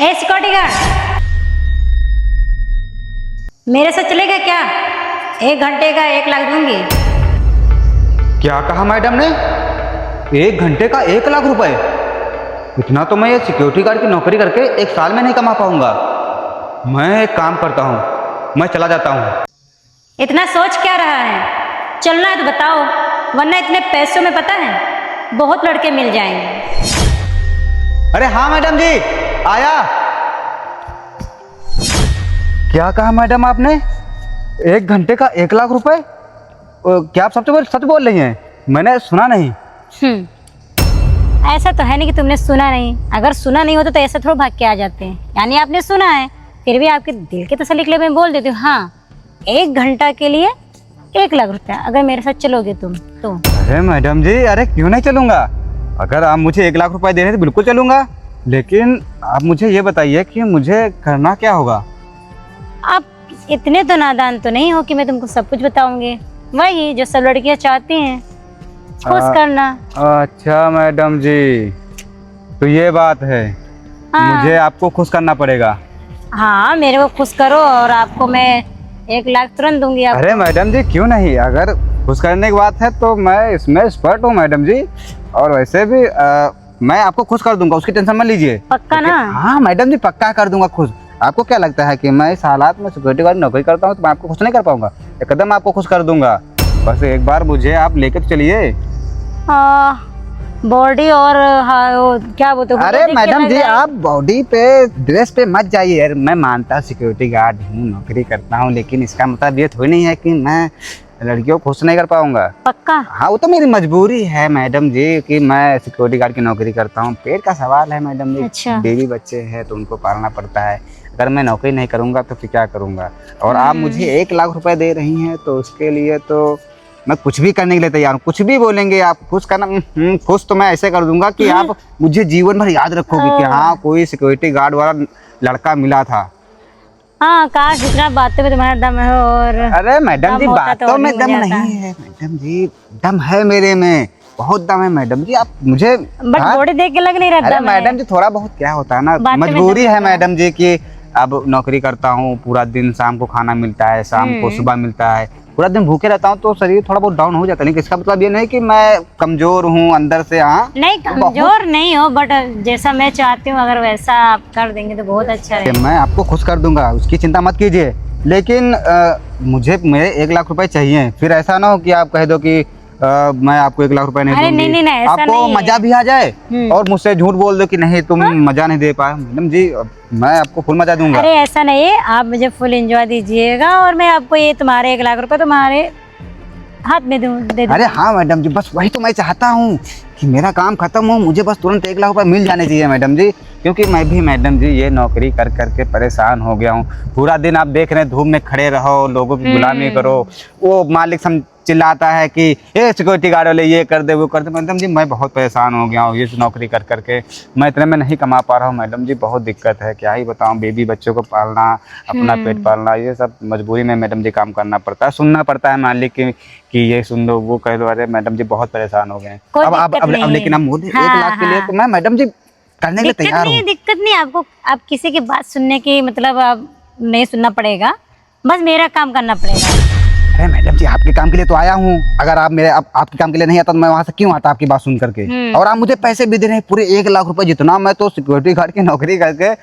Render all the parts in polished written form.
ए security guard, मेरे साथ चलेगा क्या? 1 घंटे का 1 लाख दूंगी। क्या कहा मैडम ने? 1 घंटे का 1 लाख रुपए? इतना तो मैं ये सिक्योरिटी गार्ड की नौकरी करके 1 साल में नहीं कमा पाऊंगा। मैं एक काम करता हूँ, मैं चला जाता हूँ। इतना सोच क्या रहा है? चलना है तो बताओ, वरना इतने पैसों में पता है बहुत लड़के मिल जाएंगे। अरे हाँ मैडम जी, आया। क्या कहा मैडम आपने? 1 घंटे का 1 लाख रुपए? क्या आप सच बोल रही हैं? मैंने सुना नहीं। ऐसा तो है नहीं कि तुमने सुना नहीं। अगर सुना नहीं होता तो ऐसे थोड़ा भाग के आ जाते हैं। यानी आपने सुना है, फिर भी आपके दिल के तसल्ली के लिए मैं बोल देती हूँ। हाँ, 1 घंटा के लिए 1 लाख रुपया, अगर मेरे साथ चलोगे तुम तो। अरे मैडम जी, अरे क्यों नहीं चलूंगा? अगर आप मुझे 1 लाख रुपए दे रहे हैं तो बिल्कुल चलूंगा। लेकिन आप मुझे ये बताइए कि मुझे करना क्या होगा? आप इतने तो नादान तो नहीं हो कि मैं तुमको सब कुछ बताऊंगी। वही जो सब लड़कियां चाहती हैं, खुश करना। अच्छा मैडम जी, तो ये बात है। हाँ। मुझे आपको खुश करना पड़ेगा। हाँ, मेरे को खुश करो और आपको मैं 1 लाख तुरंत दूंगी। आप अरे मैडम जी, क्यों नहीं? अगर खुश करने की बात है तो मैं इसमें एक्सपर्ट हूँ मैडम जी। और वैसे भी मैं आपको खुश कर दूंगा, उसकी टेंशन मत लीजिए। पक्का ना? हाँ मैडम जी, पक्का कर दूंगा खुश। आपको क्या लगता है कि मैं इस हालात में सिक्योरिटी गार्ड नौकरी करता हूँ तो मैं आपको खुश नहीं कर पाऊंगा? एकदम आपको खुश कर दूंगा। बस एक बार मुझे आप लेके तो चलिए। बॉडी और हाँ, वो क्या बोलते हो? अरे मैडम जी, आप बॉडी पे ड्रेस पे मत जाइए यार। मैं मानता सिक्योरिटी गार्ड हूँ, नौकरी करता हूँ, लेकिन इसका मतलब ये थोड़ी नहीं है कि मैं लड़कियों को खुश नहीं कर पाऊंगा। पक्का? हाँ, वो तो मेरी मजबूरी है मैडम जी कि मैं सिक्योरिटी गार्ड की नौकरी करता हूँ। पेट का सवाल है मैडम जी। अच्छा। बेबी बच्चे हैं तो उनको पालना पड़ता है। अगर मैं नौकरी नहीं करूँगा तो फिर क्या करूँगा? और आप मुझे 1 लाख रुपए दे रही हैं तो उसके लिए तो मैं कुछ भी करने के लिए तैयार हूँ। कुछ भी बोलेंगे आप, खुश करना। खुश तो मैं ऐसे कर दूंगा कि आप मुझे जीवन भर याद रखोगे कि हाँ, कोई सिक्योरिटी गार्ड वाला लड़का मिला था। हाँ, काश जितना बातों में तुम्हारा दम है। और अरे मैडम जी, दम होता तो बातों और में भी दम मजा आता। नहीं है मैडम जी। दम है मेरे में, बहुत दम है मैडम जी। आप मुझे बट हाँ? बॉडी देख के लग नहीं रहा अरे दम है। मैडम जी, थोड़ा बहुत क्या होता है ना, बातों में मजबूरी दम है होता है। मैडम जी कि अब नौकरी करता हूँ पूरा दिन, शाम को खाना मिलता है, शाम को सुबह मिलता है, पूरा दिन भूखे रहता हूँ तो शरीर थोड़ा बहुत डाउन हो जाता है। लेकिन इसका मतलब ये नहीं कि मैं कमजोर हूँ अंदर से। हाँ, नहीं, कमजोर नहीं हो, बट जैसा मैं चाहती हूँ अगर वैसा आप कर देंगे तो बहुत अच्छा है। मैं आपको खुश कर दूंगा, उसकी चिंता मत कीजिए। लेकिन मुझे मेरे 1 लाख रुपए चाहिए। फिर ऐसा ना हो कि आप कह दो कि मैं आपको 1 लाख रुपए नहीं अरे दूंगी। नहीं, ऐसा आपको नहीं है। मजा भी आ जाए और मुझसे झूठ बोल दो कि नहीं तुम मजा नहीं दे पाए। मैडम जी, मैं आपको फुल मजा दूंगा। अरे ऐसा नहीं है, आप मुझे फुल एंजॉय दीजिएगा और मैं आपको ये तुम्हारे 1 लाख रुपए तुम्हारे हाथ में दे दूँ। अरे हाँ मैडम जी, बस वही तो मैं चाहता हूँ कि मेरा काम खत्म हो, मुझे बस तुरंत 1 लाख रुपए मिल जाने चाहिए मैडम जी। क्योंकि मैं भी मैडम जी ये नौकरी कर करके परेशान हो गया हूँ। पूरा दिन आप देख रहे हैं, धूप में खड़े रहो, लोगों की गुलामी करो, वो मालिक चिल्लाता है कि ये सिक्योरिटी गार्ड वाले ये कर दे वो कर दे। मैडम जी, मैं बहुत परेशान हो गया हूँ ये नौकरी कर करके। मैं इतने में नहीं कमा पा रहा हूँ मैडम जी, बहुत दिक्कत है। क्या ही बताऊँ, बेबी बच्चों को पालना, अपना पेट पालना, ये सब मजबूरी में मैडम जी काम करना पड़ता है। सुनना पड़ता है मालिक कि ये सुन लो, वो कह लो। अरे मैडम जी, बहुत परेशान हो गए हैं। अब लेकिन हम बोले 1 लाख के लिए तो मैं मैडम जी करने के लिए तैयार हूँ। दिक्कत नहीं आपको। आप किसी की बात सुनने की मतलब आप नहीं सुनना पड़ेगा, बस मेरा काम करना पड़ेगा। अरे मैडम जी, आपके काम के लिए तो आया हूँ। अगर आप मेरे आपके काम के लिए नहीं आता तो मैं वहाँ से क्यों आता आपकी बात सुन करके? और आप मुझे पैसे भी दे रहे हैं पूरे 1 लाख रुपए, जितना मैं तो सिक्योरिटी गार्ड की नौकरी करके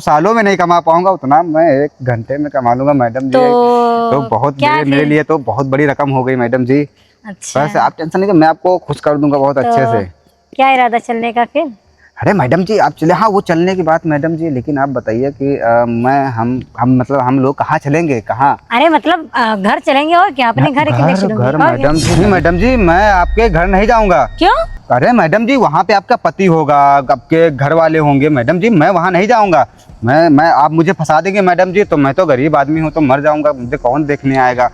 सालों में नहीं कमा पाऊंगा, उतना मैं 1 घंटे में कमा लूंगा मैडम जी। तो बहुत मेरे लिए तो बहुत बड़ी रकम हो गई मैडम जी। अच्छा, बस आप टेंशन नहीं लीजिए, मैं आपको खुश कर दूंगा बहुत अच्छे से। क्या इरादा चलने का फिर? अरे मैडम जी, आप चले। हाँ, वो चलने की बात मैडम जी, लेकिन आप बताइए कि हम लोग कहाँ चलेंगे, कहाँ? अरे मतलब घर चलेंगे और क्या? अपने घर की घर मैडम जी, मैडम जी मैं आपके घर नहीं जाऊंगा। क्यों? अरे मैडम जी, वहाँ पे आपका पति होगा, आपके घर वाले होंगे मैडम जी, मैं वहाँ नहीं जाऊंगा। मैं आप मुझे फंसा देंगे मैडम जी तो मैं तो गरीब आदमी हूँ, तो मर जाऊंगा, मुझे कौन देखने आएगा?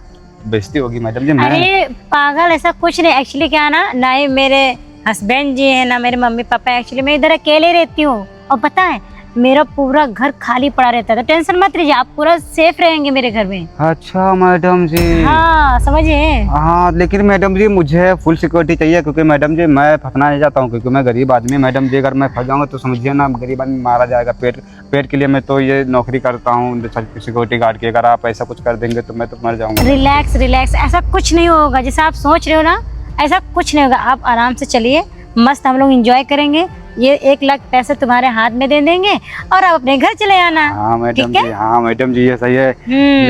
बेइज्जती होगी मैडम जी। अरे पागल, ऐसा कुछ नहीं। एक्चुअली क्या ना ही मेरे हस्बैंड जी है ना मेरे मम्मी पापा। एक्चुअली मैं इधर अकेले रहती हूँ और पता है मेरा पूरा घर खाली पड़ा रहता था। टेंशन मत लीजिए, आप पूरा सेफ रहेंगे मेरे घर में। अच्छा मैडम जी। हाँ समझिए। हाँ लेकिन मैडम जी मुझे फुल सिक्योरिटी चाहिए, क्योंकि मैडम जी मैं फंसना नहीं चाहता हूँ, क्योंकि मैं गरीब आदमी। मैडम जी अगर मैं फंस जाऊँगा तो समझिए ना, गरीब आदमी मारा जाएगा। पेट के लिए मैं तो ये नौकरी करता हूँ सिक्योरिटी गार्ड की। अगर आप ऐसा कुछ कर देंगे तो मैं तो मर जाऊँगा। रिलैक्स रिलैक्स, ऐसा कुछ नहीं होगा जैसा आप सोच रहे हो ना, ऐसा कुछ नहीं होगा। आप आराम से चलिए, मस्त हम लोग एंजॉय करेंगे। ये 1 लाख पैसे तुम्हारे हाथ में दे देंगे और आप अपने घर चले आना। हाँ मैडम ठीक है? जी, हाँ मैडम जी ये सही है।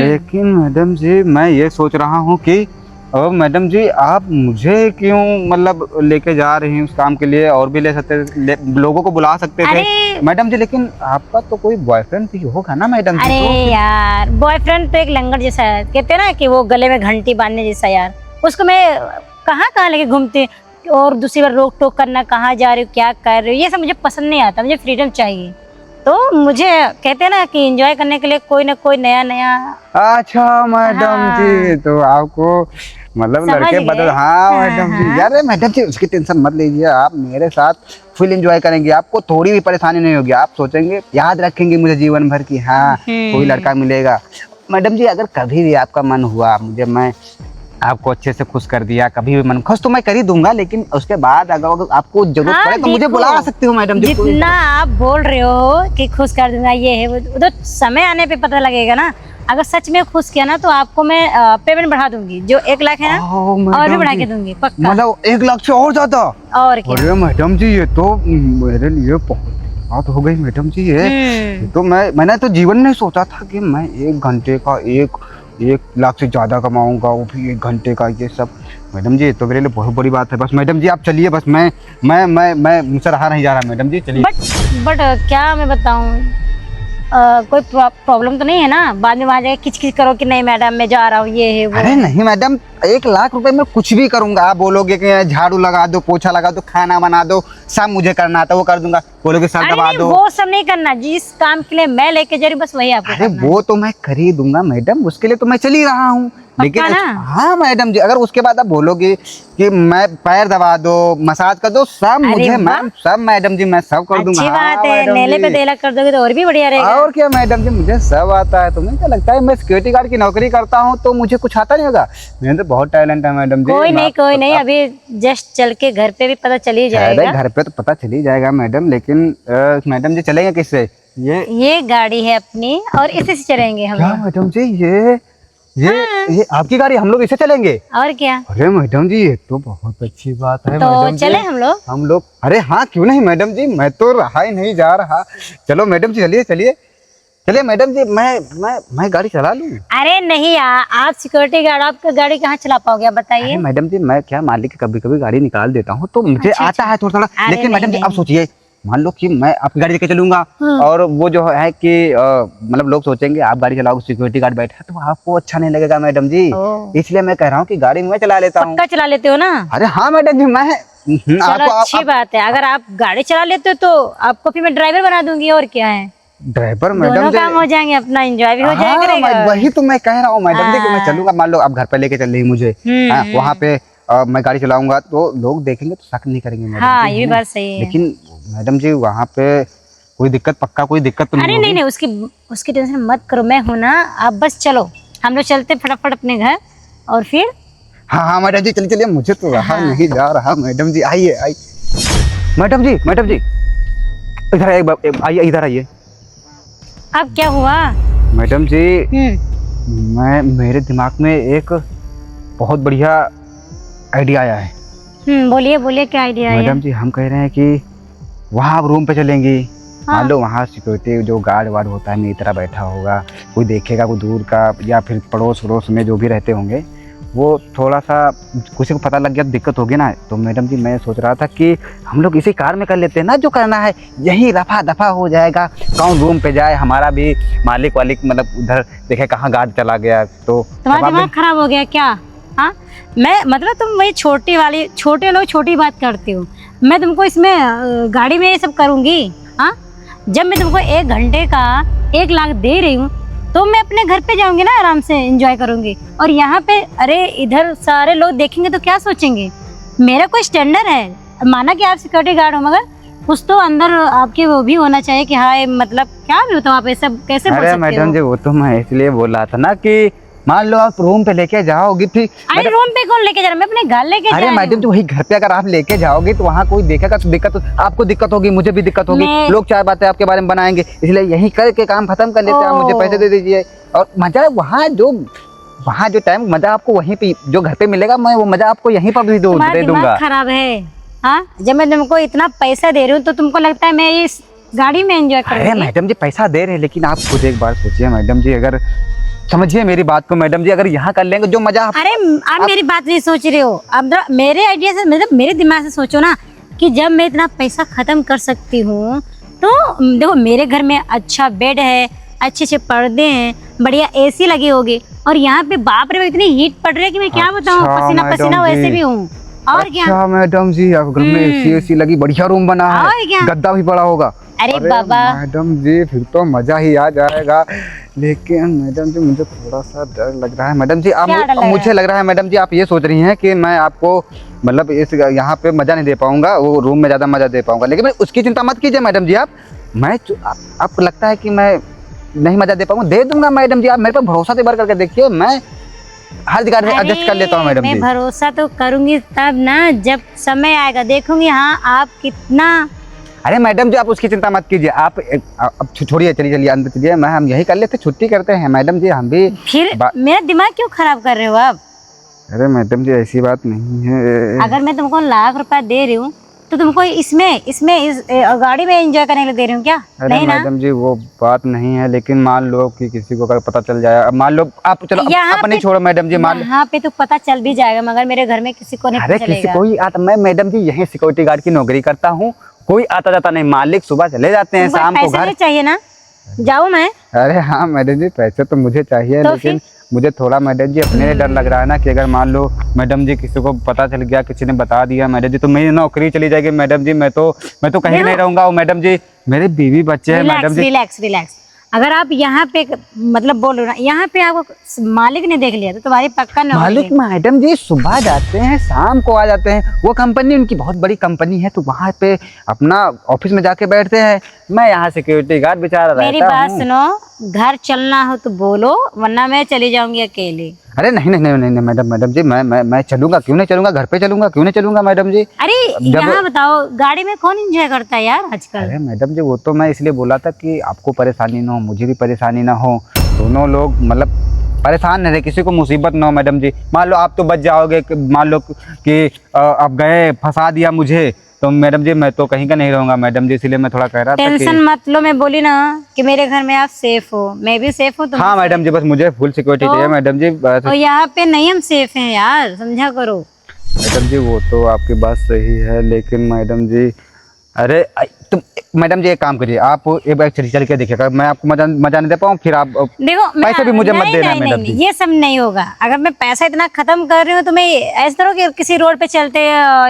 लेकिन मैडम जी मैं ये सोच रहा हूँ कि मैडम जी आप मुझे क्यों मतलब लेके जा रही हैं उस काम के लिए? और भी ले सकते थे, लोगों को बुला सकते थे मैडम जी। लेकिन आपका तो कोई बॉयफ्रेंड भी होगा ना मैडम जी? अरे तो यार बॉयफ्रेंड तो एक लंगड़ जैसा है, कहते हैं ना कि वो गले में घंटी बांधने जैसा। यार उसको मैं कहाँ लेके घूमती और दूसरी बार रोक टोक करना, कहाँ जा रही हो, क्या कर रही हो, ये सब मुझे पसंद नहीं आता। मुझे फ्रीडम चाहिए। तो मुझे कहते हैं ना कि एंजॉय करने के लिए कोई ना कोई नया। अच्छा मैडम जी, तो आपको मतलब लड़के बदल। हाँ मैडम जी, यार मैडम जी उसकी टेंशन मत लीजिए, आप मेरे साथ फुल एंजॉय करेंगे। आपको थोड़ी भी परेशानी नहीं होगी। आप सोचेंगे, याद रखेंगे मुझे जीवन भर की, हाँ कोई लड़का मिलेगा। मैडम जी अगर कभी भी आपका मन हुआ मुझे, मैं आपको अच्छे से खुश कर दिया, कभी भी मन खुश तो मैं कर ही दूंगा, लेकिन उसके बाद अगर आपको जरूरत पड़े तो मुझे बुला सकती हूँ मैडम जी। जितना आप बोल रहे हो कि खुश कर दूंगा ये है वो तो समय आने पे पता लगेगा ना। अगर सच में खुश किया ना तो आपको मैं पेमेंट बढ़ा दूंगी, जो 1 लाख है ना और भी बढ़ा के दूंगी पक्का। मतलब 1 लाख से और ज्यादा? और क्या। अरे मैडम जी ये तो मेरे लिए बहुत बात हो गई मैडम जी। ये तो मैंने तो जीवन में सोचा था कि मैं 1 घंटे का 1 लाख से ज्यादा कमाऊंगा, वो भी 1 घंटे का। ये सब मैडम जी तो मेरे लिए बहुत बड़ी बात है। बस मैडम जी आप चलिए, बस मैं मुझसे रहा नहीं जा रहा मैडम जी, चलिए। बट क्या मैं बताऊं, कोई प्रॉब्लम तो नहीं है ना? बाद में वहाँ जाके किच करो कि नहीं मैडम मैं जा रहा हूँ, ये है वो। अरे नहीं मैडम, 1 लाख रुपए में कुछ भी करूंगा। आप बोलोगे कि झाड़ू लगा दो, पोछा लगा दो, खाना बना दो, सब मुझे करना आता वो कर दूंगा। बोलोगे सर दबा दो, वो सब नहीं करना। जिस काम के लिए मैं लेके जा रही हूँ बस वही आपको अरे वो तो मैं कर ही दूंगा मैडम, उसके लिए तो मैं चल ही रहा हूँ। लेकिन हाँ मैडम जी, अगर उसके बाद आप बोलोगे कि मैं पैर दबा दो, मसाज कर दो, सब मुझे मैम, सब मैडम जी मैं सब कर दूंगा। अच्छी बात है, नेले पे देला कर दोगे तो और भी बढ़िया रहेगा। और क्या मैडम जी, मुझे सब आता है। तुम्हें क्या लगता है मैं सिक्योरिटी गार्ड की नौकरी करता हूँ तो मुझे कुछ आता नहीं होगा? मेरे तो बहुत टैलेंट है मैडम जी। कोई नहीं, अभी जस्ट चल के घर पे भी पता चल ही जाएगा। घर पे तो पता चल ही जाएगा मैडम, लेकिन मैडम जी चलेंगे किससे? ये गाड़ी है अपनी और इसी से चलेंगे हम। क्या मैडम जी ये आपकी गाड़ी, हम लोग इसे चलेंगे? और क्या। अरे मैडम जी ये तो बहुत अच्छी बात है। तो मैडम चले हम लोग। अरे हाँ क्यों नहीं मैडम जी, मैं तो रहा ही नहीं जा रहा। चलो मैडम जी चलिए मैडम जी, मैं गाड़ी चला लूँ? अरे नहीं यार, आप सिक्योरिटी गार्ड, आप गाड़ी कहाँ चला पाओगे आप बताइए। मैडम जी मैं क्या मालिक कभी कभी गाड़ी निकाल देता हूँ तो मुझे आता है थोड़ा। लेकिन मैडम जी अब सोचिए, मान लो कि मैं आपकी गाड़ी लेके चलूंगा और वो जो है कि मतलब लोग सोचेंगे आप गाड़ी चलाओगे, सिक्योरिटी गार्ड बैठा है, तो आपको अच्छा नहीं लगेगा मैडम जी। इसलिए मैं कह रहा हूँ कि गाड़ी मैं चला लेता हूँ। पक्का चला लेते हो ना? अरे हाँ मैडम जी मैं अच्छी बात है। अगर आप गाड़ी चला लेते हो तो आपको फिर मैं ड्राइवर बना दूंगी, और क्या है। ड्राइवर मैडम दोनों काम हो जाएंगे, अपना एंजॉय भी हो जाएगा। वही तो मैं कह रहा हूँ मैडम जी कि मैं चलूंगा। मान लो आप घर पे लेके चल रही मुझे, वहाँ पे मैं गाड़ी चलाऊंगा तो लोग देखेंगे तो शक नहीं करेंगे मैडम। हाँ ये भी बात सही है। लेकिन मैडम जी वहाँ पे कोई दिक्कत कोई दिक्कत तो नहीं? अरे नहीं, उसकी टेंशन मत करो, मैं हूँ ना। आप बस चलो, हम लोग चलते फटाफट अपने घर और फिर। हाँ मैडम जी चलिए, मुझे तो रहा नहीं जा रहा मैडम जी। आइए मैडम जी इधर आइए, इधर आइए। अब क्या हुआ मैडम जी? मेरे दिमाग में एक बहुत बढ़िया आइडिया आया है। बोलिए क्या आइडिया है? मैडम जी हम कह रहे हैं कि वहाँ आप रूम पे चलेंगी। मान लो वहाँ सिक्योरिटी जो गार्ड वार्ड होता है मेरी तरह बैठा होगा, कोई देखेगा, कोई दूर का या फिर पड़ोस में जो भी रहते होंगे, वो थोड़ा सा किसी को पता लग गया तो दिक्कत होगी ना। तो मैडम जी मैं सोच रहा था कि हम लोग इसी कार में कर लेते हैं ना, जो करना है यही रफा दफा हो जाएगा। कौन रूम पे जाए, हमारा भी मालिक मतलब उधर देखे कहाँ गार्ड चला गया। तो तुम्हारा दिमाग खराब हो गया क्या? हाँ मैं मतलब तुम वही छोटे लोग छोटी बात करते हो। मैं तुमको इसमें गाड़ी में ये सब करूँगी? हाँ जब मैं तुमको 1 घंटे का 1 लाख दे रही हूँ तो मैं अपने घर पे जाऊंगी ना, आराम से एंजॉय करूंगी। और यहाँ पे अरे इधर सारे लोग देखेंगे तो क्या सोचेंगे? मेरा कोई स्टैंडर्ड है, माना कि आप सिक्योरिटी गार्ड हो, मगर कुछ तो अंदर आपके वो भी होना चाहिए कि हाँ मतलब क्या भी होता आप ऐसा कैसे बोल अरे सकते मैडम हो? जी वो तो मैं इसलिए बोल रहा था ना कि मान लो आप रूम पे लेके जाओगी फिर अरे रूम पे कौन लेके जा रहा, मैं अपने घर लेके जा अरे रही मैडम हूँ। जी वही घर पे अगर आप लेके जाओगे तो वहाँ कोई देखेगा तो दिक्कत, आपको दिक्कत होगी, मुझे भी दिक्कत होगी, मैं- लोग चार बातें आपके बारे में बनाएंगे, इसलिए यही करके काम खत्म कर लेते हैं, आप मुझे पैसे दे दीजिए। और मजा वहाँ जो टाइम मजा आपको वहीं पे जो घर पे मिलेगा, मैं वो मजा आपको यहीं पर भी तुम्हारा दे दूंगा। दिमाग खराब है हाँ? जब मैं तुमको इतना पैसा दे रही हूँ तो तुमको लगता है मैं इस गाड़ी में एंजॉय अरे करूंगी? मैडम जी पैसा दे रहे हैं लेकिन आप खुद एक बार सोचिए मैडम जी, अगर समझिए मेरी बात को मैडम जी, अगर यहाँ कर लेंगे जो मजा अरे आप मेरी बात नहीं सोच रहे हो, अब मेरे आइडिया से मतलब मेरे दिमाग से सोचो ना कि जब मैं इतना पैसा खत्म कर सकती हूँ तो देखो मेरे घर में अच्छा बेड है, अच्छे अच्छे पर्दे हैं, बढ़िया एसी लगी होगी, और यहाँ पे बाप रे इतनी हीट पड़ रही है कि मैं क्या बताऊँ, अच्छा, पसीना मैडम पसीना जी। वैसे भी हूँ। और क्या अच्छा मैडम जी, अब घर में एसी लगी, बढ़िया रूम बना और है, क्या? गद्दा भी बड़ा होगा। अरे बाबा मैडम जी फिर तो मजा ही आ जाएगा, लेकिन मैडम जी मुझे थोड़ा सा डर लग रहा है। मैडम जी आप क्या डर लग रहा मुझे लग रहा है मैडम जी आप ये सोच रही हैं कि मैं आपको मतलब इस यहाँ पे मजा नहीं दे पाऊंगा, वो रूम में ज्यादा मजा दे पाऊंगा, लेकिन मैं उसकी चिंता मत कीजिए मैडम जी। आपको लगता है कि मैं नहीं मजा दे पाऊंगा, दे दूंगा मैडम जी, आप मेरे पर भरोसा से करके देखिए, मैं हर जगह से एडजस्ट कर लेता हूँ मैडम मैं जी। भरोसा तो करूंगी तब ना जब समय आएगा, देखूंगी हाँ आप कितना। अरे मैडम जी आप उसकी चिंता मत कीजिए, आप अब छोड़िए, चलिए अंदर चलिए, हम यही कर लेते, छुट्टी करते हैं मैडम जी हम भी। फिर मेरा दिमाग क्यों खराब कर रहे हो आप? अरे मैडम जी ऐसी बात नहीं है। अगर मैं तुमको ₹1,00,000 दे रही हूँ तो तुमको इसमें इस गाड़ी में एंजॉय करने के लिए दे रही हूँ क्या? अरे नहीं ना? मैडम जी वो बात नहीं है, लेकिन मान लो कि किसी को अगर पता चल जाए, अब मान लो आप चलो यहाँ अपनी पे- छोड़ो मैडम जी, मान लो यहाँ पे तो पता चल भी जाएगा मगर मेरे घर में किसी को नहीं अरे पता किसी चलेगा। कोई आता, मैं मैडम जी यहीं सिक्योरिटी गार्ड की नौकरी करता हूँ, कोई आता जाता नहीं, मालिक सुबह चले जाते हैं, तुमको शाम को पैसे घर। नहीं चाहिए ना? जाऊँ मैं? अरे हाँ मैडम जी पैसे तो मुझे चाहिए, तो लेकिन मुझे थोड़ा मैडम जी अपने लिए डर लग रहा है ना कि अगर मान लो मैडम जी किसी को पता चल गया, किसी ने बता दिया मैडम जी, तो मेरी नौकरी चली जाएगी मैडम जी, मैं तो कहीं नहीं रहूंगा। और मैडम जी मेरे बीवी बच्चे हैं मैडम जी। रिलैक्स। अगर आप यहाँ पे मतलब बोलो ना, यहाँ पे आपको मालिक ने देख लिया तो तुम्हारी पक्का नौकरी मालिक है। मैडम जी सुबह जाते हैं शाम को आ जाते हैं, वो कंपनी उनकी बहुत बड़ी कंपनी है, तो वहाँ पे अपना ऑफिस में जाके बैठते हैं, मैं यहाँ सिक्योरिटी गार्ड बेचारा मेरी रहता बात हूँ। सुनो, घर चलना हो तो बोलो वरना मैं चली जाऊंगी अकेले। अरे नहीं नहीं नहीं नहीं मैडम जी, मैं चलूंगा, क्यों नहीं चलूंगा, घर पे चलूंगा, क्यों नहीं चलूंगा मैडम जी। अरे यहाँ बताओ गाड़ी में कौन एंजॉय करता है यार आजकल? अरे मैडम जी वो तो मैं इसलिए बोला था कि आपको परेशानी ना हो, मुझे भी परेशानी ना हो, दोनों लोग मतलब परेशान नहीं रहे, किसी को मुसीबत ना हो मैडम जी। मान लो आप तो बच जाओगे, मान लो कि आप गए फंसा दिया मुझे, तो मैडम जी मैं तो कहीं का नहीं रहूंगा मैडम जी, इसलिए मैं थोड़ा कह रहा था टेंशन मत लो, मैं बोली ना कि मेरे घर में आप सेफ हो, मैं भी सेफ हूँ तुम। हाँ मैडम जी बस मुझे फुल सिक्योरिटी चाहिए मैडम जी। और यहाँ पे नहीं हम सेफ हैं यार, समझा करो। मैडम जी वो तो आपकी बात सही है, लेकिन मैडम जी अरे तुम मैडम जी एक काम करिए, आप एक बार चल के देखिएगा, मैं आपको मजा नहीं दे पाऊँ, फिर आप देखो पैसे भी मुझे मत देना नहीं, मैडम नहीं, जी। ये सब नहीं होगा। अगर मैं पैसा इतना खत्म कर रही हूँ तो मैं ऐसा करो कि किसी रोड पे चलते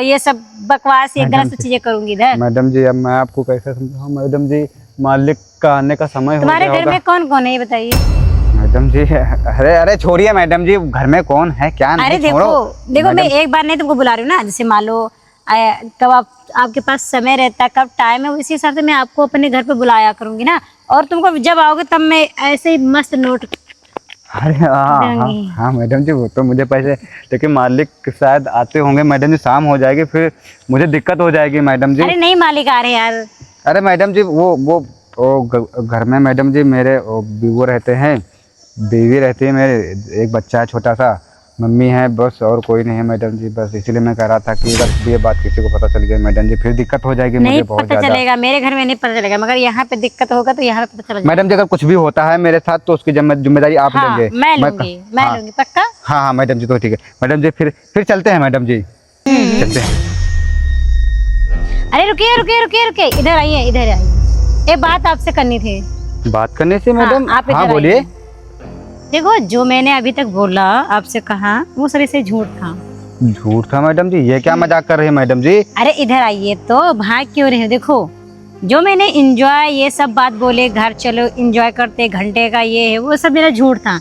ये सब बकवास ये गलत चीजें करूंगी इधर। मैडम जी अब मैं आपको कैसे समझाऊं मैडम जी, मालिक का आने का समय हो तुम्हारे गया घर होगा। में कौन कौन है ये बताइए? मैडम जी अरे छोड़िए मैडम जी, घर में कौन है क्या अरे नहीं, देखो मैं एक बार नहीं तुमको बुला रही हूँ ना, जैसे मान लो कब आपके पास समय रहता है, कब टाइम है, उसी हिसाब से मैं आपको अपने घर पे बुलाया करूंगी ना, और तुमको जब आओगे तब मैं ऐसे ही मस्त नोट। अरे हाँ मैडम जी वो तो मुझे पैसे, लेकिन मालिक शायद आते होंगे मैडम जी, शाम हो जाएगी फिर मुझे दिक्कत हो जाएगी मैडम जी। अरे नहीं मालिक आ रहे यार। अरे मैडम जी वो घर में मैडम जी मेरे वो रहते हैं, बीवी रहती है मेरे, एक बच्चा है छोटा सा, मम्मी है बस, और कोई नहीं है मैडम जी, बस इसलिए मैं कह रहा था कि अगर ये बात किसी को पता चल गई मैडम जी फिर दिक्कत हो जाएगी मुझे बहुत पता ज्यादा। चलेगा मेरे घर में नहीं पता चलेगा, मगर यहाँ पे दिक्कत होगा तो यहाँ पे पता चलेगा। मैडम जी अगर कुछ भी होता है मेरे साथ तो उसकी जिम्मेदारी आप हाँ, लेंगे। मैं लूंगी पक्का। हाँ मैडम जी तो ठीक है मैडम जी, फिर चलते हैं मैडम जी, चलते हैं। अरे रुकिए, इधर आइए। एक बात आपसे करनी थी। बात करने से मैडम? आप हाँ इधर बोलिए। आइए। देखो जो मैंने अभी तक बोला आपसे कहा वो सभी से झूठ था। झूठ था मैडम जी? ये क्या मजाक कर रही है मैडम जी? अरे इधर आइए, तो भाग क्यों रहे हो? देखो जो मैंने एंजॉय ये सब बात बोले, घर चलो एंजॉय करते घंटे का ये है वो सब मेरा झूठ था,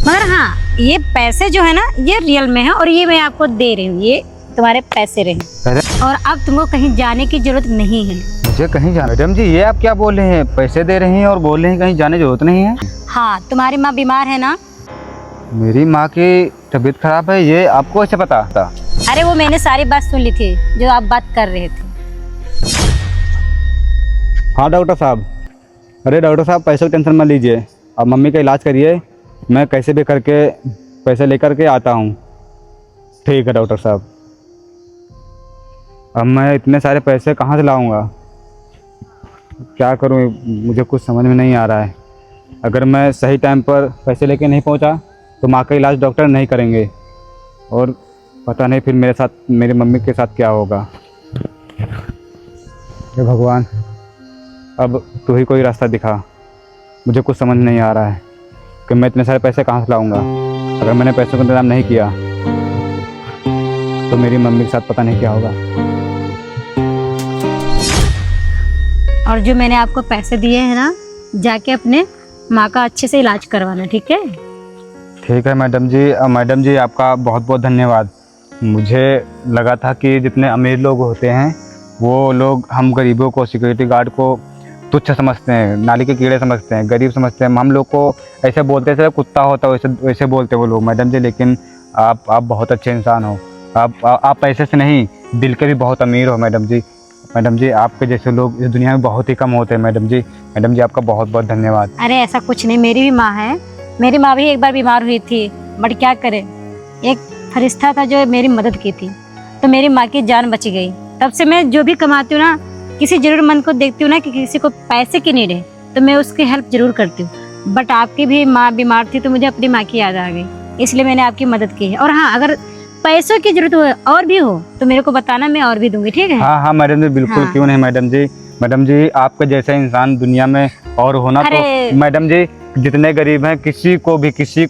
मगर हाँ ये पैसे जो है ना ये रियल में है और ये मैं आपको दे रही हूँ, ये तुम्हारे पैसे रहे। और अब तुमको कहीं जाने की जरूरत नहीं है। मुझे कहीं जाना। मैडम जी ये आप क्या बोल रहे हैं, पैसे दे रही हैं और बोल रहे हैं कहीं जाने की जरूरत नहीं है। हाँ, तुम्हारी माँ बीमार है ना? मेरी माँ की तबीयत खराब है, ये आपको कैसे पता था? अरे वो मैंने सारी बात सुन ली थी जो आप बात कर रहे थे। हाँ डॉक्टर साहब। अरे डॉक्टर साहब पैसों की टेंशन मत लीजिए, अब मम्मी का इलाज करिए, मैं कैसे भी करके पैसे लेकर के आता हूँ। ठीक है डॉक्टर साहब। अब मैं इतने सारे पैसे कहाँ से लाऊंगा, क्या करूँ, मुझे कुछ समझ में नहीं आ रहा है। अगर मैं सही टाइम पर पैसे लेके नहीं पहुँचा तो माँ का इलाज डॉक्टर नहीं करेंगे और पता नहीं फिर मेरे साथ, मेरी मम्मी के साथ क्या होगा। हे भगवान, अब तू ही कोई रास्ता दिखा, मुझे कुछ समझ नहीं आ रहा है कि मैं इतने सारे पैसे कहाँ से लाऊंगा। अगर मैंने पैसों का इंतजाम नहीं किया तो मेरी मम्मी के साथ पता नहीं क्या होगा। और जो मैंने आपको पैसे दिए हैं ना, जाके अपने माँ का अच्छे से इलाज करवाना, ठीक है? ठीक है मैडम जी। मैडम जी आपका बहुत बहुत धन्यवाद। मुझे लगा था कि जितने अमीर लोग होते हैं वो लोग हम गरीबों को, सिक्योरिटी गार्ड को तुच्छ समझते हैं, नाली के कीड़े समझते हैं, गरीब समझते हैं। हम लोग को ऐसे बोलते हैं, कुत्ता होता है वैसे वैसे बोलते वो लोग मैडम जी। लेकिन आप बहुत अच्छे इंसान हो। आप पैसे से नहीं, दिल के भी बहुत अमीर हो मैडम जी। मैडम जी आपके जैसे लोग इस दुनिया में बहुत ही कम होते हैं मैडम जी। मैडम जी आपका बहुत बहुत धन्यवाद। अरे ऐसा कुछ नहीं, मेरी भी माँ है, मेरी माँ भी एक बार बीमार हुई थी, बट क्या करे, एक फरिश्ता था जो मेरी मदद की थी, तो मेरी माँ की जान बच गई। तब से मैं जो भी कमाती हूँ ना, किसी जरूरतमंद को देखती हूँ ना कि किसी को पैसे की नीड है, तो मैं उसकी हेल्प जरूर करती हूँ। बट आपकी भी माँ बीमार थी तो मुझे अपनी माँ की याद आ गई, इसलिए मैंने आपकी मदद की है। और हाँ, अगर पैसों की जरूरत हो और भी हो तो मेरे को बताना, मैं और भी दूंगी, ठीक है? हाँ मैडम जी बिल्कुल। हाँ। क्यों नहीं मैडम जी। मैडम जी आपके जैसा इंसान दुनिया में और होना तो मैडम जी, जितने गरीब हैं किसी को भी किसी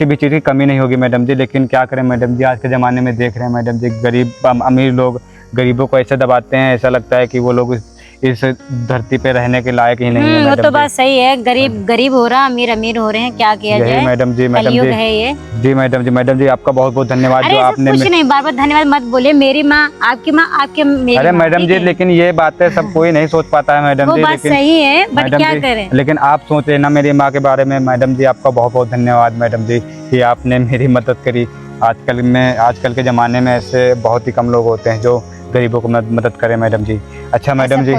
भी चीज़ की कमी नहीं होगी मैडम जी। लेकिन क्या करें मैडम जी, आज के ज़माने में देख रहे हैं मैडम जी, गरीब अमीर लोग गरीबों को ऐसे दबाते हैं, ऐसा लगता है कि वो लोग इस धरती पे रहने के लायक ही नहीं है वो मैडम तो जी। बात सही है, गरीब गरीब हो रहा, अमीर अमीर हो रहे हैं, क्या किया यही जाए, मैडम जी। कलयुग है ये। जी मैडम जी आपका बहुत बहुत धन्यवाद अरे जो ऐसा आपने कुछ नहीं, बार बार धन्यवाद मत बोलिए। मेरी माँ आपकी मेरी अरे माँ, मैडम ठीक जी है? लेकिन ये बातें सब कोई नहीं सोच पाता है मैडम वो जी। बात लेकिन सही है, बट मैडम क्या जी, करें। लेकिन आप सोचे ना मेरी माँ के बारे में मैडम जी। आपका बहुत बहुत धन्यवाद मैडम जी कि आपने मेरी मदद करी। आजकल के ज़माने में ऐसे बहुत ही कम लोग होते हैं जो गरीबों को मदद करें मैडम जी। अच्छा मैडम जी,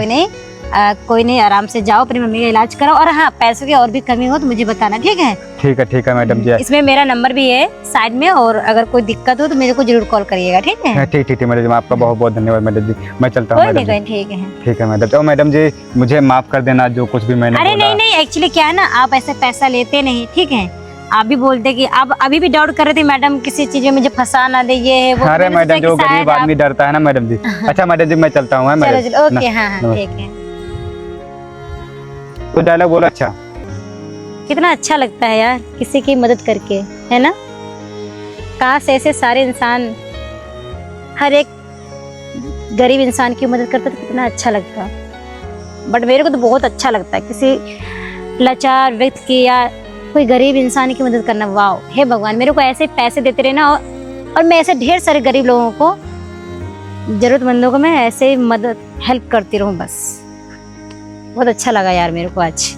कोई नहीं, आराम से जाओ, अपनी मम्मी का इलाज करो। और हाँ, पैसों की और भी कमी हो तो मुझे बताना, ठीक है? ठीक है मैडम जी। इसमें मेरा नंबर भी है साइड में, और अगर कोई दिक्कत हो तो मेरे को जरूर कॉल करिएगा, ठीक है? ठीक मैडम जी, आपका बहुत बहुत धन्यवाद मैडम जी। मैं चलता हूँ मैडम जी। ठीक है। ठीक है मैडम। तो मैडम जी मुझे माफ़ कर देना जो कुछ भी मैंने अरे बोला। नहीं, एक्चुअली क्या है ना, आप ऐसे पैसा लेते नहीं, ठीक है? आप भी बोलते कि आप अभी भी डाउट कर रहे थे मैडम किसी चीज में मुझे फंसा ना दे, ये है वो। अरे मैडम जो गरीब आदमी डरता है ना मैडम जी। अच्छा मैडम जी मैं चलता हूँ। चलो ओके, हाँ ठीक है। तो डायलॉग बोला। अच्छा, कितना अच्छा लगता है यार किसी की मदद करके, है ना? काश ऐसे सारे इंसान हर एक गरीब इंसान की मदद करता तो कितना अच्छा लगता। बट मेरे को तो बहुत अच्छा लगता है किसी लाचार व्यक्ति की या कोई गरीब इंसान की मदद करना। वाह, हे भगवान, मेरे को ऐसे पैसे देते रहना, और मैं ऐसे ढेर सारे गरीब लोगों को, जरूरतमंदों को मैं ऐसे मदद हेल्प करती रहूं बस। बहुत अच्छा लगा यार मेरे को आज।